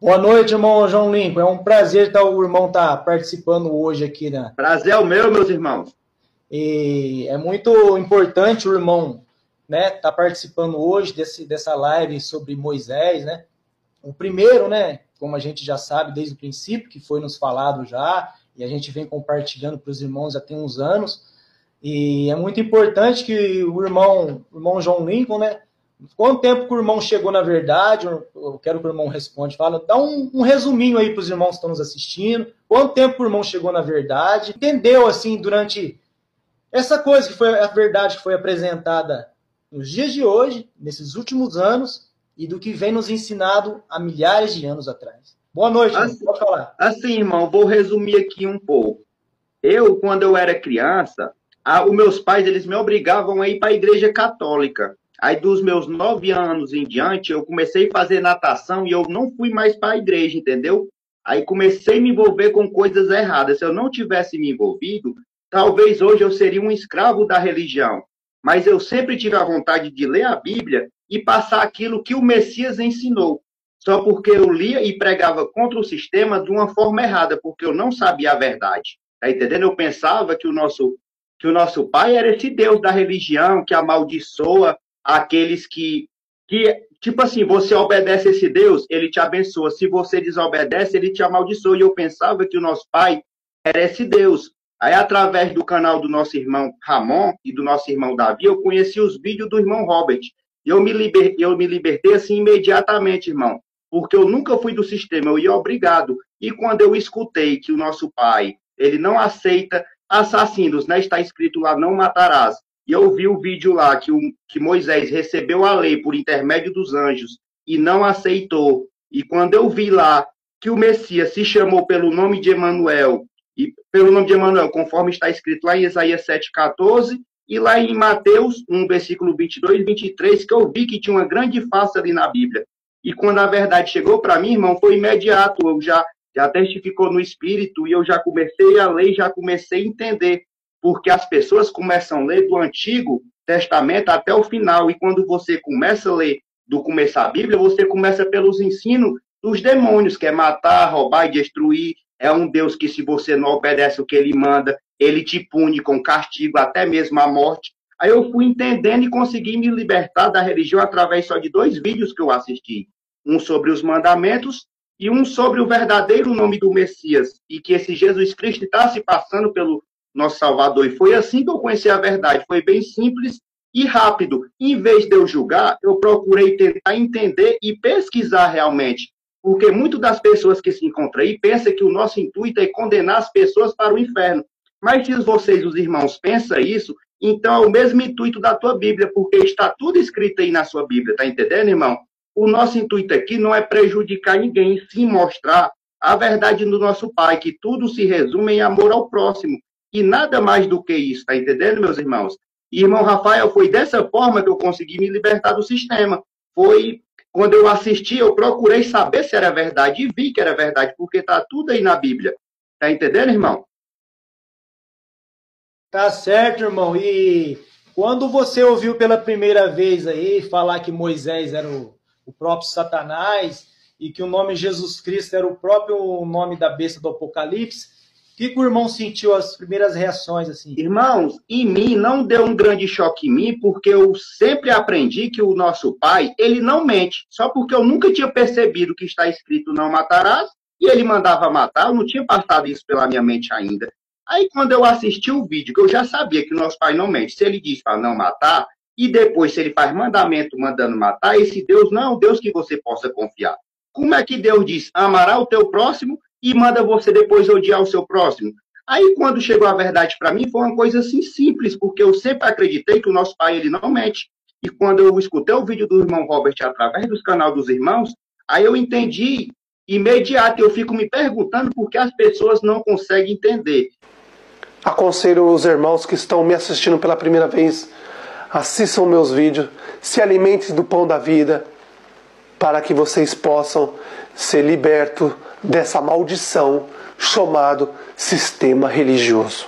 Boa noite, irmão João Lincoln. É um prazer o irmão estar participando hoje aqui, né? Prazer é o meu, meus irmãos. E é muito importante o irmão, né, estar participando hoje dessa live sobre Moisés, né? O primeiro, né, como a gente já sabe desde o princípio, que foi nos falado já, e a gente vem compartilhando para os irmãos já tem uns anos. E é muito importante que o irmão João Lincoln, né? Quanto tempo que o irmão chegou na verdade? Eu quero que o irmão responda. Fala, dá um resuminho aí para os irmãos que estão nos assistindo. Quanto tempo que o irmão chegou na verdade? Entendeu, assim, durante essa coisa que foi a verdade que foi apresentada nos dias de hoje, nesses últimos anos, e do que vem nos ensinado há milhares de anos atrás. Boa noite, irmão. Assim, Pode falar. assim, irmão, vou resumir aqui um pouco. Quando eu era criança, os meus pais, eles me obrigavam a ir para a igreja católica. Aí, dos meus 9 anos em diante, eu comecei a fazer natação e eu não fui mais para a igreja, entendeu? Aí comecei a me envolver com coisas erradas. Se eu não tivesse me envolvido, talvez hoje eu seria um escravo da religião. Mas eu sempre tive a vontade de ler a Bíblia e passar aquilo que o Messias ensinou. Só porque eu lia e pregava contra o sistema de uma forma errada, porque eu não sabia a verdade. Tá entendendo? Eu pensava que o nosso pai era esse Deus da religião que amaldiçoa aqueles tipo assim, você obedece a esse Deus, ele te abençoa. Se você desobedece, ele te amaldiçoa. E eu pensava que o nosso pai era esse Deus. Aí, através do canal do nosso irmão Ramon e do nosso irmão Davi, eu conheci os vídeos do irmão Robert. E eu me libertei assim imediatamente, irmão. Porque eu nunca fui do sistema, eu ia obrigado. E quando eu escutei que o nosso pai, ele não aceita assassinos, né? Está escrito lá, não matarás. E eu vi o vídeo lá que Moisés recebeu a lei por intermédio dos anjos e não aceitou. E quando eu vi lá que o Messias se chamou pelo nome de Emanuel, e pelo nome de Emanuel, conforme está escrito lá em Isaías 7,14, e lá em Mateus 1, versículo 22 e 23, que eu vi que tinha uma grande farsa ali na Bíblia. E quando a verdade chegou para mim, irmão, foi imediato. Eu já testificou no Espírito e eu já comecei a ler, já comecei a entender. Porque as pessoas começam a ler do Antigo Testamento até o final. E quando você começa a ler do começo da Bíblia, você começa pelos ensinos dos demônios, que é matar, roubar e destruir. É um Deus que, se você não obedece o que ele manda, ele te pune com castigo, até mesmo a morte. Aí eu fui entendendo e consegui me libertar da religião através só de 2 vídeos que eu assisti. Um sobre os mandamentos e um sobre o verdadeiro nome do Messias. E que esse Jesus Cristo está se passando pelo nosso Salvador. E foi assim que eu conheci a verdade. Foi bem simples e rápido. Em vez de eu julgar, eu procurei tentar entender e pesquisar realmente. Porque muitas das pessoas que se encontram aí pensam que o nosso intuito é condenar as pessoas para o inferno. Mas se vocês, os irmãos, pensam isso, então é o mesmo intuito da tua Bíblia, porque está tudo escrito aí na sua Bíblia, tá entendendo, irmão? O nosso intuito aqui não é prejudicar ninguém, sim mostrar a verdade do nosso Pai, que tudo se resume em amor ao próximo. E nada mais do que isso, tá entendendo, meus irmãos? E, irmão Rafael, foi dessa forma que eu consegui me libertar do sistema. Foi quando eu assisti, eu procurei saber se era verdade e vi que era verdade, porque tá tudo aí na Bíblia. Tá entendendo, irmão? Tá certo, irmão. E quando você ouviu pela primeira vez aí falar que Moisés era o próprio Satanás e que o nome Jesus Cristo era o próprio nome da besta do Apocalipse, o que o irmão sentiu as primeiras reações assim? Irmãos, em mim não deu um grande choque em mim, porque eu sempre aprendi que o nosso pai, ele não mente. Só porque eu nunca tinha percebido que está escrito não matarás, e ele mandava matar, eu não tinha passado isso pela minha mente ainda. Aí quando eu assisti o vídeo, que eu já sabia que o nosso pai não mente, se ele diz para não matar, e depois se ele faz mandamento mandando matar, esse Deus não é um Deus que você possa confiar. Como é que Deus diz, amará o teu próximo e manda você depois odiar o seu próximo? Aí, quando chegou a verdade para mim, foi uma coisa assim simples, porque eu sempre acreditei que o nosso pai ele não mente. E quando eu escutei o vídeo do irmão Robert através dos canais dos irmãos, aí eu entendi imediato. Eu fico me perguntando por que as pessoas não conseguem entender. Aconselho os irmãos que estão me assistindo pela primeira vez, assistam meus vídeos, se alimentem do pão da vida, para que vocês possam ser libertos dessa maldição chamado sistema religioso.